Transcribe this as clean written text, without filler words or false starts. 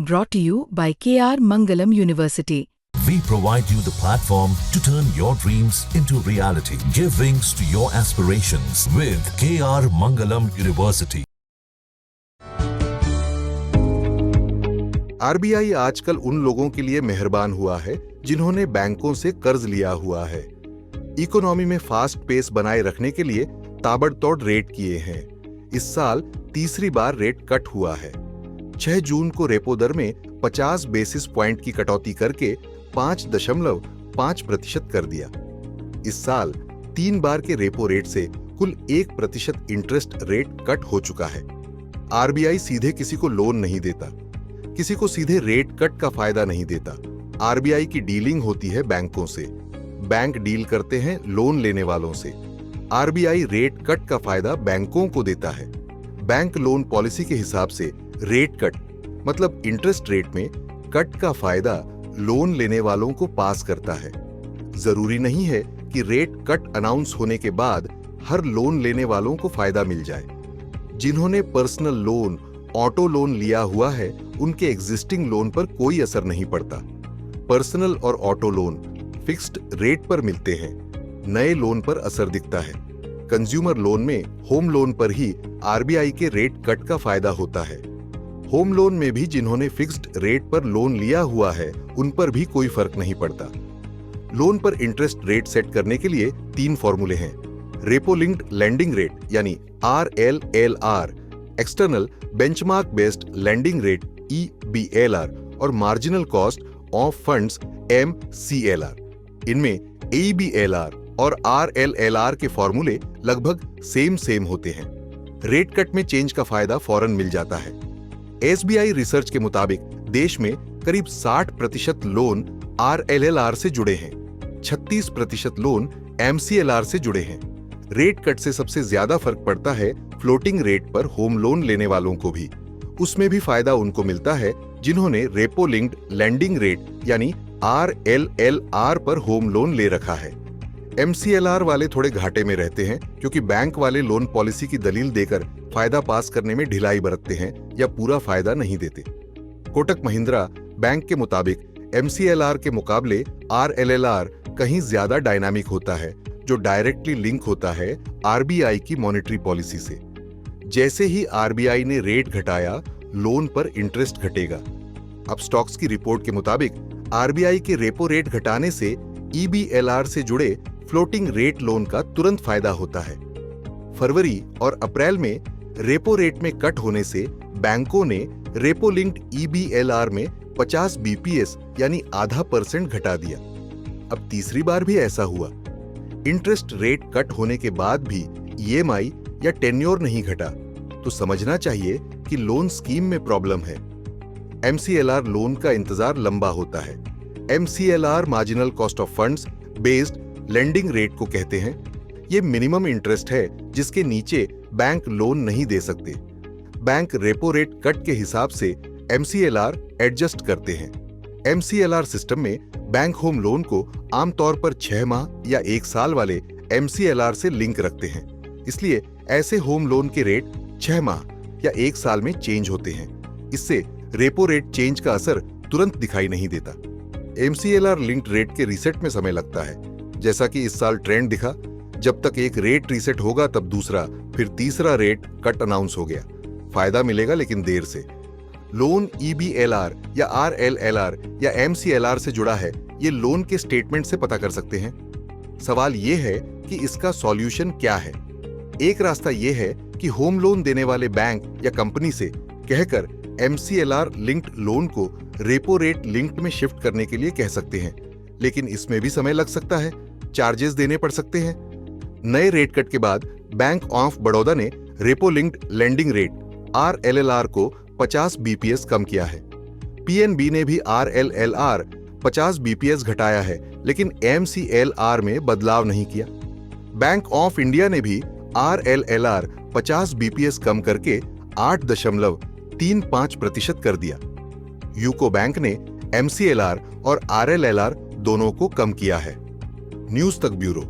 brought to you by KR Mangalam University. We provide you the platform to turn your dreams into reality. Give wings to your aspirations with KR Mangalam University. RBI आजकल उन लोगों के लिए मेहरबान हुआ है जिन्होंने बैंकों से कर्ज लिया हुआ है। इकोनॉमी में फास्ट पेस बनाए रखने के लिए ताबड़तोड़ रेट किए हैं। इस साल तीसरी बार रेट कट हुआ है। 6 जून को रेपो दर में 50 बेसिस पॉइंट की कटौती करके 5.5% कर दिया। इस साल 3 बार के रेपो रेट से कुल 1% इंटरेस्ट रेट कट हो चुका है। आरबीआई सीधे किसी को लोन नहीं देता, किसी को सीधे रेट कट का फायदा नहीं देता। आरबीआई की डीलिंग होती है बैंकों से, बैंक डील करते हैं लोन लेने वालों से। आरबीआई रेट कट का फायदा बैंकों को देता है। बैंक लोन पॉलिसी के हिसाब से रेट कट मतलब इंटरेस्ट रेट में कट का फायदा लोन लेने वालों को पास करता है। जरूरी नहीं है कि रेट कट अनाउंस होने के बाद हर लोन लेने वालों को फायदा मिल जाए। जिन्होंने पर्सनल लोन, ऑटो लोन लिया हुआ है, उनके एग्जिस्टिंग लोन पर कोई असर नहीं पड़ता। पर्सनल और ऑटो लोन फिक्स्ड रेट पर मिलते हैं, नए लोन पर असर दिखता है। कंज्यूमर लोन में होम लोन पर ही आरबीआई के रेट कट का फायदा होता है। होम लोन में भी जिन्होंने फिक्स्ड रेट पर लोन लिया हुआ है, उन पर भी कोई फर्क नहीं पड़ता। लोन पर इंटरेस्ट रेट सेट करने के लिए 3 फॉर्मूले हैं। रेपो लिंक्ड लेंडिंग रेट यानी RLLR, external benchmark based lending rate EBLR और marginal cost of funds MCLR। इनमें EBLR और RLLR के फॉर्मूले लगभग सेम होते हैं। रेट कट में चेंज का फायदा फौरन मिल जाता है। SBI रिसर्च के मुताबिक देश में करीब 60% लोन RLLR से जुड़े हैं, 36% लोन MCLR से जुड़े हैं। रेट कट से सबसे ज्यादा फर्क पड़ता है फ्लोटिंग रेट पर होम लोन लेने वालों को भी। उसमें भी फायदा उनको मिलता है जिन्होंने रेपो लिंक्ड लेंडिंग रेट यानी RLLR पर होम लोन ले रखा है। MCLR वाले थोड़े घाटे में रहते हैं क्योंकि बैंक वाले लोन पॉलिसी की दलील देकर फायदा पास करने में ढिलाई बरतते हैं या पूरा फायदा नहीं देते। कोटक महिंद्रा बैंक के मुताबिक MCLR के मुकाबले RLLR कहीं ज्यादा डायनामिक होता है, जो डायरेक्टली लिंक होता है आरबीआई की मॉनेटरी पॉलिसी से। जैसे ही आरबीआई ने रेट घटाया, लोन पर इंटरेस्ट घटेगा। अब स्टॉक्स की रिपोर्ट के मुताबिक आरबीआई के रेपो रेट घटाने से EBLR से जुड़े फ्लोटिंग रेट लोन का तुरंत फायदा होता है। फरवरी और अप्रैल में रेपो रेट में कट होने से बैंकों ने रेपो लिंक्ड EBLR में 50 BPS यानी ½ % घटा दिया। अब तीसरी बार भी ऐसा हुआ। इंटरेस्ट रेट कट होने के बाद भी EMI या टेन्योर नहीं घटा, तो समझना चाहिए कि लोन स्कीम में प्रॉब्लम है। MCLR लोन का इंतजार लंबा होता है। MCLR marginal cost of funds based lending rate को कहते हैं। ये मिनिमम इंटरेस्ट है जिसके नीचे बैंक लोन नहीं दे सकते। बैंक रेपो रेट कट के हिसाब से MCLR एडजस्ट करते हैं। MCLR सिस्टम में बैंक होम लोन को आमतौर पर 6 माह या 1 साल वाले MCLR से लिंक रखते हैं। इसलिए ऐसे होम लोन के रेट 6 माह या 1 साल में चेंज होते हैं। इससे रेपो रेट चेंज का असर तुरंत दिखाई नहीं देता। MCLR लिंक्ड रेट के रीसेट में समय लगता है। जैसा कि इस साल ट्रेंड दिखा, जब तक एक रेट रीसेट होगा तब दूसरा, फिर तीसरा रेट कट अनाउंस हो गया। फायदा मिलेगा लेकिन देर से। लोन EBLR या RLLR या MCLR से जुड़ा है, ये लोन के स्टेटमेंट से पता कर सकते हैं। सवाल ये है कि इसका सॉल्यूशन क्या है। एक रास्ता ये है कि होम लोन देने वाले बैंक या कंपनी से कहकर MCLR लिंक्ड लोन को रेपो रेट लिंक्ड में शिफ्ट करने के लिए कह सकते हैं, लेकिन इसमें भी समय लग सकता है, चार्जेस देने पड़ सकते हैं। नए रेट कट के बाद बैंक ऑफ बड़ौदा ने repo linked lending rate RLLR को 50 BPS कम किया है। PNB ने भी RLLR 50 BPS घटाया है, लेकिन MCLR में बदलाव नहीं किया। बैंक ऑफ इंडिया ने भी RLLR 50 BPS कम करके 8.35% कर दिया। यूको बैंक ने MCLR और RLLR दोनों को कम किया है। न्यूज तक ब्यूरो।